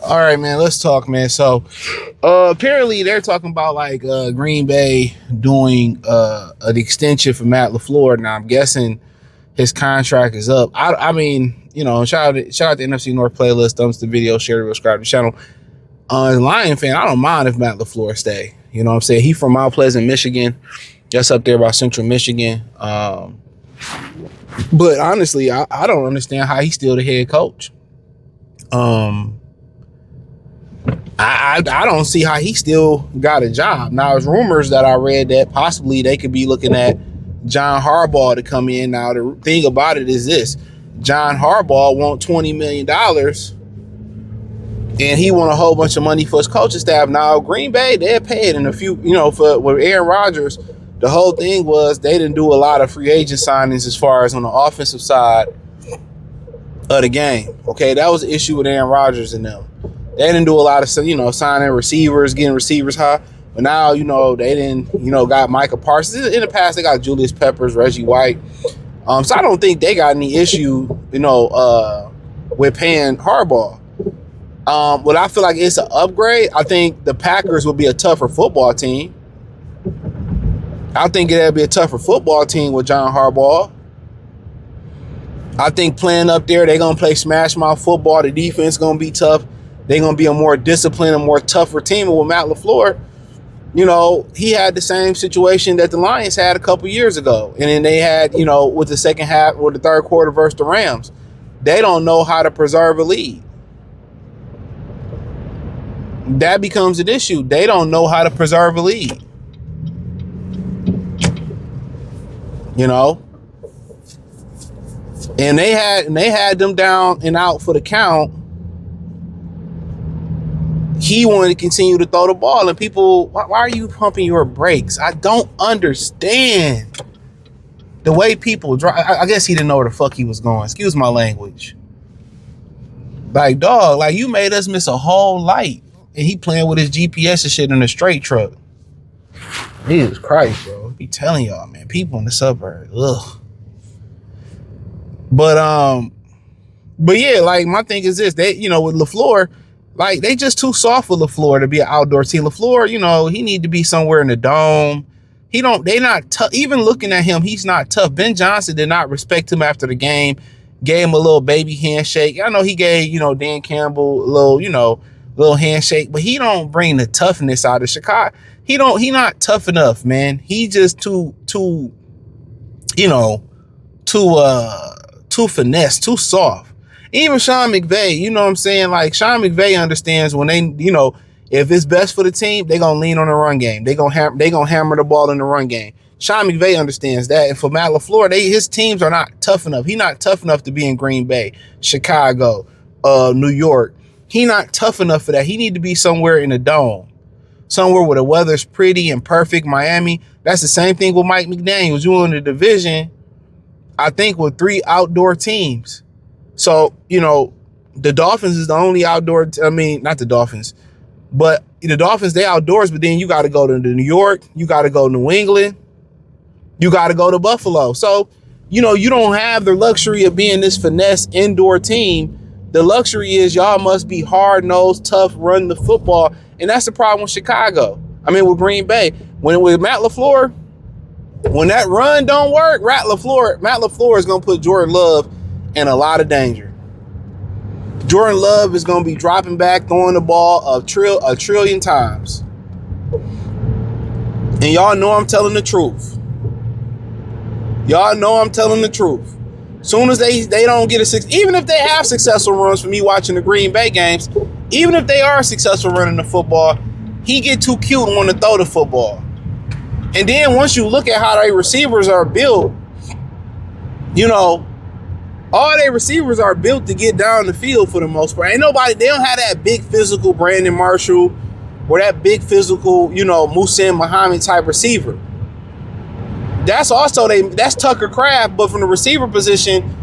All right, man, let's talk, man. So, apparently they're talking about like Green Bay doing an extension for Matt LaFleur. Now, I'm guessing his contract is up. I mean, shout out to NFC North playlist, thumbs the video, share, subscribe to the channel. As a Lion fan, I don't mind if Matt LaFleur stay. You know what I'm saying? He from Mount Pleasant, Michigan. Just up there by Central Michigan. But honestly, I don't understand how he's still the head coach. I don't see how he still got a job. Now, there's rumors that I read that possibly they could be looking at John Harbaugh to come in. Now, the thing about it is this. John Harbaugh wants $20 million, and he want a whole bunch of money for his coaching staff. Now, Green Bay, they're paid in a few, with Aaron Rodgers, the whole thing was they didn't do a lot of free agent signings as far as on the offensive side of the game. Okay, that was an issue with Aaron Rodgers and them. They didn't do a lot of, signing receivers, getting receivers high. But now, they didn't, got Micah Parsons. In the past, they got Julius Peppers, Reggie White. So I don't think they got any issue, with paying Harbaugh. But I feel like it's an upgrade. I think the Packers will be a tougher football team. I think it'll be a tougher football team with John Harbaugh. I think playing up there, they're going to play smash mouth football. The defense is going to be tough. They're going to be a more disciplined and more tougher team. And with Matt LaFleur, he had the same situation that the Lions had a couple years ago. And then they had, with the second half or the third quarter versus the Rams. They don't know how to preserve a lead. That becomes an issue. They don't know how to preserve a lead. And they had them down and out for the count. He wanted to continue to throw the ball, and people, why are you pumping your brakes? I don't understand the way people drive. I guess he didn't know where the fuck he was going. Excuse my language. Like, dog, like you made us miss a whole light, and he playing with his GPS and shit in a straight truck. Jesus Christ, bro. I be telling y'all, man, people in the suburbs, ugh. But yeah, like my thing is this, they, with LaFleur, like they just too soft for LaFleur to be an outdoor team. LaFleur, he need to be somewhere in the dome. They not tough. Even looking at him, he's not tough. Ben Johnson did not respect him after the game. Gave him a little baby handshake. I know he gave, Dan Campbell a little handshake, but he don't bring the toughness out of Chicago. He not tough enough, man. He just too finesse, too soft. Even Sean McVay, like Sean McVay understands when they, if it's best for the team, they're going to lean on the run game. They're going to hammer the ball in the run game. Sean McVay understands that. And for Matt LaFleur, his teams are not tough enough. He's not tough enough to be in Green Bay, Chicago, New York. He's not tough enough for that. He need to be somewhere in the dome, somewhere where the weather's pretty and perfect. Miami. That's the same thing with Mike McDaniels. You in the division, I think, with 3 outdoor teams. So, the Dolphins is the only outdoor, not the Dolphins, but the Dolphins, they outdoors, but then you got to go to New York, you got to go to New England, you got to go to Buffalo. So, you don't have the luxury of being this finesse indoor team. The luxury is y'all must be hard-nosed, tough, run the football. And that's the problem with Chicago. With Green Bay. With Matt LaFleur, when that run don't work, Matt LaFleur is going to put Jordan Love in a lot of danger. Jordan Love is going to be dropping back, throwing the ball a trillion times. And y'all know I'm telling the truth. Soon as they don't get even if they have successful runs, for me watching the Green Bay games, even if they are successful running the football, he get too cute and want to throw the football. And then once you look at how their receivers are built, all their receivers are built to get down the field for the most part. They don't have that big physical Brandon Marshall or that big physical, Muhsin Muhammad type receiver. That's Tucker Kraft, but from the receiver position,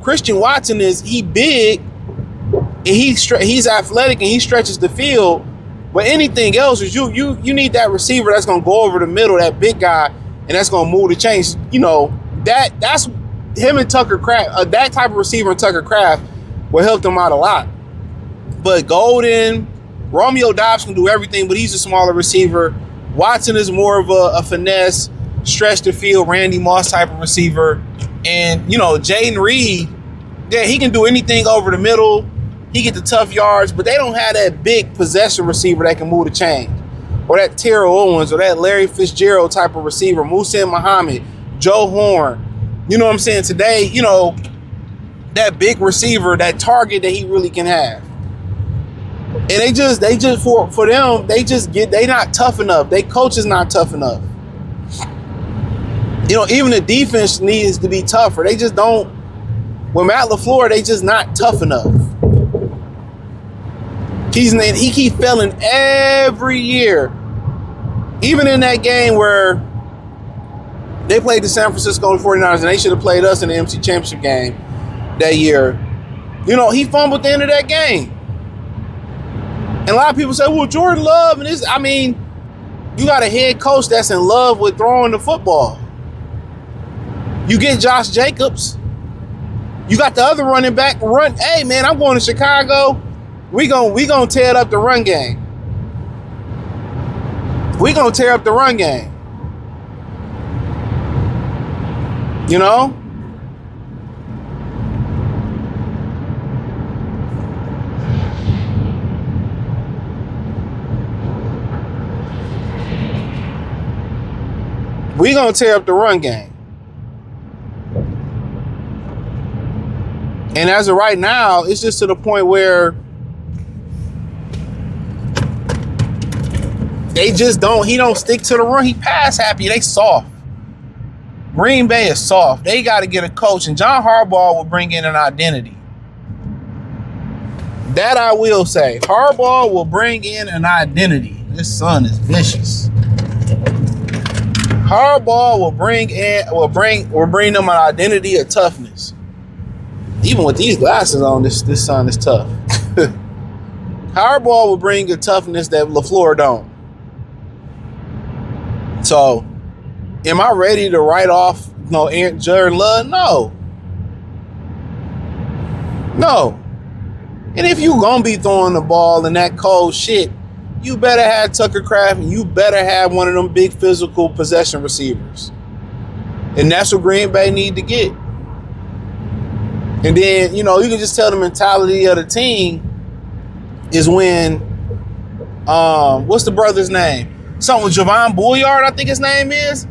Christian Watson he big and he's athletic and he stretches the field. But anything else is you need that receiver that's gonna go over the middle, that big guy, and that's gonna move the chains. That's him and Tucker Kraft. That type of receiver and Tucker Kraft will help them out a lot. But Golden, Romeo Doubs can do everything, but he's a smaller receiver. Watson is more of a finesse, stretch the field, Randy Moss type of receiver. And, you know, Jaden Reed, yeah, he can do anything over the middle. He get the tough yards, but they don't have that big possession receiver that can move the chain. Or that Terrell Owens or that Larry Fitzgerald type of receiver, Muhsin Muhammad, Joe Horn. You know what I'm saying? Today, you know, that big receiver, that target that he really can have. And they just for them, they not tough enough. They coach is not tough enough. You know, even the defense needs to be tougher. They just don't. With Matt LaFleur, they just not tough enough. He keep failing every year. Even in that game where they played the San Francisco 49ers and they should have played us in the NFC Championship game that year. You know, he fumbled the end of that game. And a lot of people say, well, Jordan Love and this, I mean, you got a head coach that's in love with throwing the football. You get Josh Jacobs. You got the other running back run. Hey man, I'm going to Chicago. We gonna tear up the run game. We gonna tear up the run game. You know? We gonna tear up the run game. And as of right now, it's just to the point where they just don't, he don't stick to the run. He pass happy. They soft. Green Bay is soft. They got to get a coach. And John Harbaugh will bring in an identity. That I will say. Harbaugh will bring in an identity. This son is vicious. Harbaugh will bring them an identity of toughness. Even with these glasses on, this son is tough. Harbaugh will bring a toughness that LaFleur don't. So, am I ready to write off Jordan Love? No. No. And if you gonna be throwing the ball in that cold shit, you better have Tucker Kraft and you better have one of them big physical possession receivers. And that's what Green Bay need to get. And then, you know, you can just tell the mentality of the team is when, what's the brother's name? Something with Javon Bouillard, I think his name is.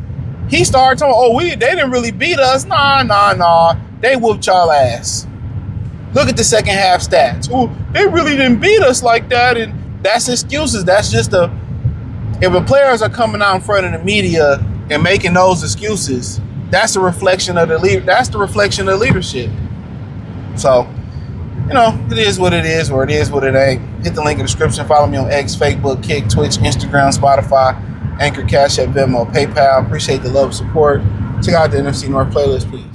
He started talking, they didn't really beat us. Nah. They whooped y'all ass. Look at the second half stats. Oh, they really didn't beat us like that. And that's excuses. That's just if the players are coming out in front of the media and making those excuses, that's a reflection of that's the reflection of leadership. So, you know, it is what it is, or it is what it ain't. Hit the link in the description. Follow me on X, Facebook, Kick, Twitch, Instagram, Spotify, Anchor, Cash App, Venmo, PayPal. Appreciate the love and support. Check out the NFC North playlist, please.